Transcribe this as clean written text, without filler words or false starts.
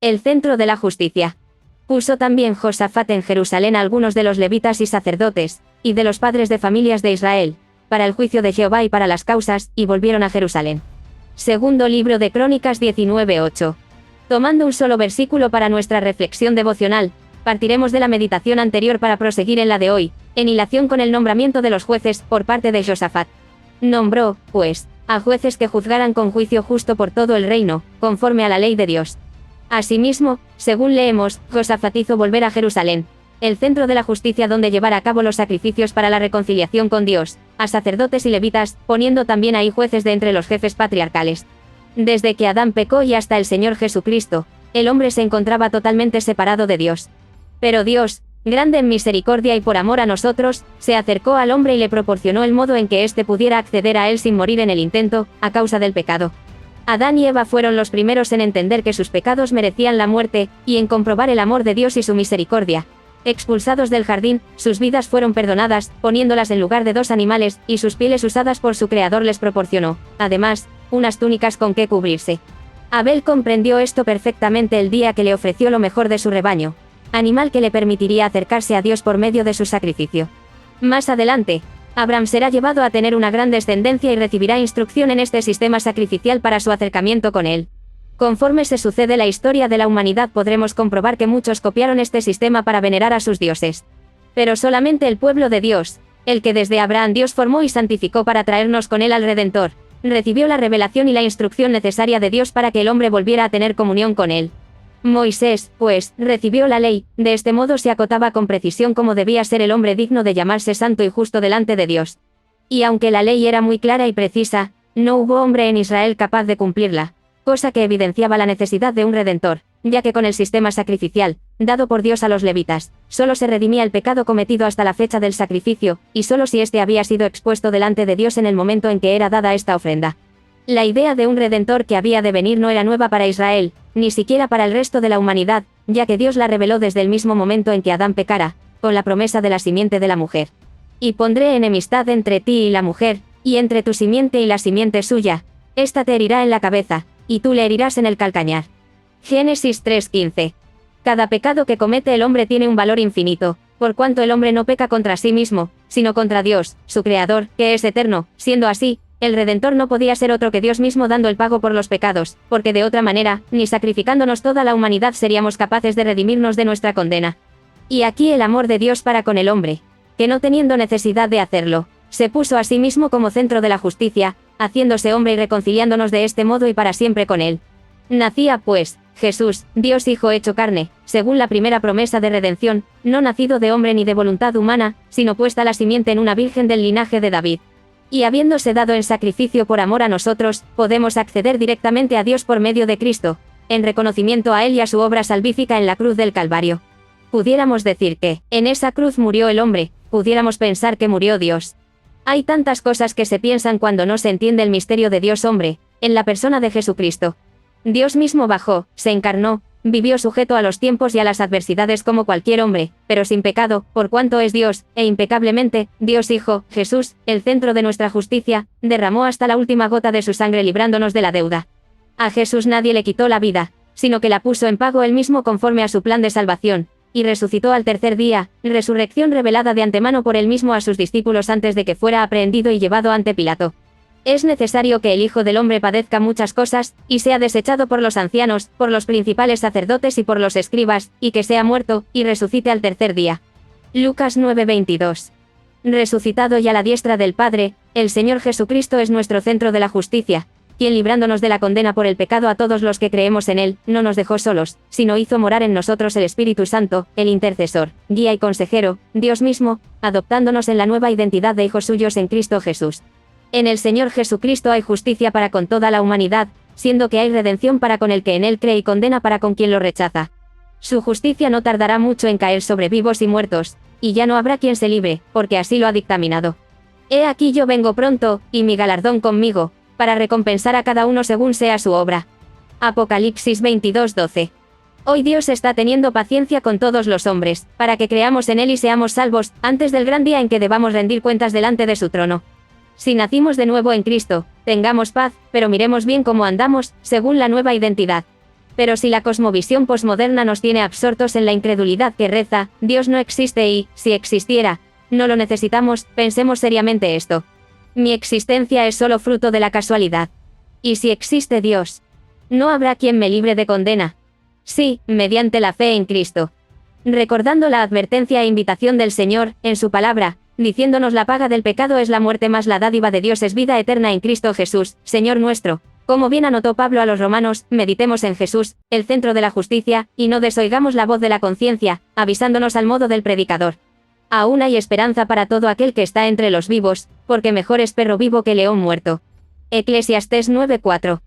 El centro de la justicia. Puso también Josafat en Jerusalén a algunos de los levitas y sacerdotes, y de los padres de familias de Israel, para el juicio de Jehová y para las causas, y volvieron a Jerusalén. Segundo libro de Crónicas 19:8. Tomando un solo versículo para nuestra reflexión devocional, partiremos de la meditación anterior para proseguir en la de hoy, en hilación con el nombramiento de los jueces, por parte de Josafat. Nombró, pues, a jueces que juzgaran con juicio justo por todo el reino, conforme a la ley de Dios. Asimismo, según leemos, Josafat hizo volver a Jerusalén, el centro de la justicia donde llevar a cabo los sacrificios para la reconciliación con Dios, a sacerdotes y levitas, poniendo también ahí jueces de entre los jefes patriarcales. Desde que Adán pecó y hasta el Señor Jesucristo, el hombre se encontraba totalmente separado de Dios. Pero Dios, grande en misericordia y por amor a nosotros, se acercó al hombre y le proporcionó el modo en que éste pudiera acceder a él sin morir en el intento, a causa del pecado. Adán y Eva fueron los primeros en entender que sus pecados merecían la muerte, y en comprobar el amor de Dios y su misericordia. Expulsados del jardín, sus vidas fueron perdonadas, poniéndolas en lugar de dos animales, y sus pieles usadas por su Creador les proporcionó, además, unas túnicas con que cubrirse. Abel comprendió esto perfectamente el día que le ofreció lo mejor de su rebaño, animal que le permitiría acercarse a Dios por medio de su sacrificio. Más adelante, Abraham será llevado a tener una gran descendencia y recibirá instrucción en este sistema sacrificial para su acercamiento con él. Conforme se sucede la historia de la humanidad podremos comprobar que muchos copiaron este sistema para venerar a sus dioses. Pero solamente el pueblo de Dios, el que desde Abraham Dios formó y santificó para traernos con él al Redentor, recibió la revelación y la instrucción necesaria de Dios para que el hombre volviera a tener comunión con él. Moisés, pues, recibió la ley, de este modo se acotaba con precisión cómo debía ser el hombre digno de llamarse santo y justo delante de Dios. Y aunque la ley era muy clara y precisa, no hubo hombre en Israel capaz de cumplirla, cosa que evidenciaba la necesidad de un redentor, ya que con el sistema sacrificial, dado por Dios a los levitas, solo se redimía el pecado cometido hasta la fecha del sacrificio, y solo si éste había sido expuesto delante de Dios en el momento en que era dada esta ofrenda. La idea de un redentor que había de venir no era nueva para Israel, ni siquiera para el resto de la humanidad, ya que Dios la reveló desde el mismo momento en que Adán pecara, con la promesa de la simiente de la mujer. Y pondré enemistad entre ti y la mujer, y entre tu simiente y la simiente suya, ésta te herirá en la cabeza, y tú le herirás en el calcañar. Génesis 3:15. Cada pecado que comete el hombre tiene un valor infinito, por cuanto el hombre no peca contra sí mismo, sino contra Dios, su Creador, que es eterno. Siendo así, el Redentor no podía ser otro que Dios mismo dando el pago por los pecados, porque de otra manera, ni sacrificándonos toda la humanidad seríamos capaces de redimirnos de nuestra condena. Y aquí el amor de Dios para con el hombre, que no teniendo necesidad de hacerlo, se puso a sí mismo como centro de la justicia, haciéndose hombre y reconciliándonos de este modo y para siempre con él. Nacía, pues, Jesús, Dios Hijo hecho carne, según la primera promesa de redención, no nacido de hombre ni de voluntad humana, sino puesta la simiente en una virgen del linaje de David. Y habiéndose dado en sacrificio por amor a nosotros, podemos acceder directamente a Dios por medio de Cristo, en reconocimiento a Él y a su obra salvífica en la cruz del Calvario. Pudiéramos decir que, en esa cruz murió el hombre, pudiéramos pensar que murió Dios. Hay tantas cosas que se piensan cuando no se entiende el misterio de Dios hombre, en la persona de Jesucristo. Dios mismo bajó, se encarnó, vivió sujeto a los tiempos y a las adversidades como cualquier hombre, pero sin pecado, por cuanto es Dios, e impecablemente, Dios Hijo, Jesús, el centro de nuestra justicia, derramó hasta la última gota de su sangre librándonos de la deuda. A Jesús nadie le quitó la vida, sino que la puso en pago él mismo conforme a su plan de salvación, y resucitó al tercer día, resurrección revelada de antemano por él mismo a sus discípulos antes de que fuera aprehendido y llevado ante Pilato. Es necesario que el Hijo del Hombre padezca muchas cosas, y sea desechado por los ancianos, por los principales sacerdotes y por los escribas, y que sea muerto, y resucite al tercer día. Lucas 9:22. Resucitado y a la diestra del Padre, el Señor Jesucristo es nuestro centro de la justicia, quien librándonos de la condena por el pecado a todos los que creemos en Él, no nos dejó solos, sino hizo morar en nosotros el Espíritu Santo, el intercesor, guía y consejero, Dios mismo, adoptándonos en la nueva identidad de hijos suyos en Cristo Jesús. En el Señor Jesucristo hay justicia para con toda la humanidad, siendo que hay redención para con el que en Él cree y condena para con quien lo rechaza. Su justicia no tardará mucho en caer sobre vivos y muertos, y ya no habrá quien se libre, porque así lo ha dictaminado. He aquí yo vengo pronto, y mi galardón conmigo, para recompensar a cada uno según sea su obra. Apocalipsis 22:12. Hoy Dios está teniendo paciencia con todos los hombres, para que creamos en Él y seamos salvos, antes del gran día en que debamos rendir cuentas delante de su trono. Si nacimos de nuevo en Cristo, tengamos paz, pero miremos bien cómo andamos, según la nueva identidad. Pero si la cosmovisión posmoderna nos tiene absortos en la incredulidad que reza, Dios no existe y, si existiera, no lo necesitamos, pensemos seriamente esto. Mi existencia es solo fruto de la casualidad. ¿Y si existe Dios? ¿No habrá quien me libre de condena? Sí, mediante la fe en Cristo. Recordando la advertencia e invitación del Señor, en su palabra, diciéndonos la paga del pecado es la muerte más la dádiva de Dios es vida eterna en Cristo Jesús, Señor nuestro. Como bien anotó Pablo a los romanos, meditemos en Jesús, el centro de la justicia, y no desoigamos la voz de la conciencia, avisándonos al modo del predicador. Aún hay esperanza para todo aquel que está entre los vivos, porque mejor es perro vivo que león muerto. Eclesiastés 9:4.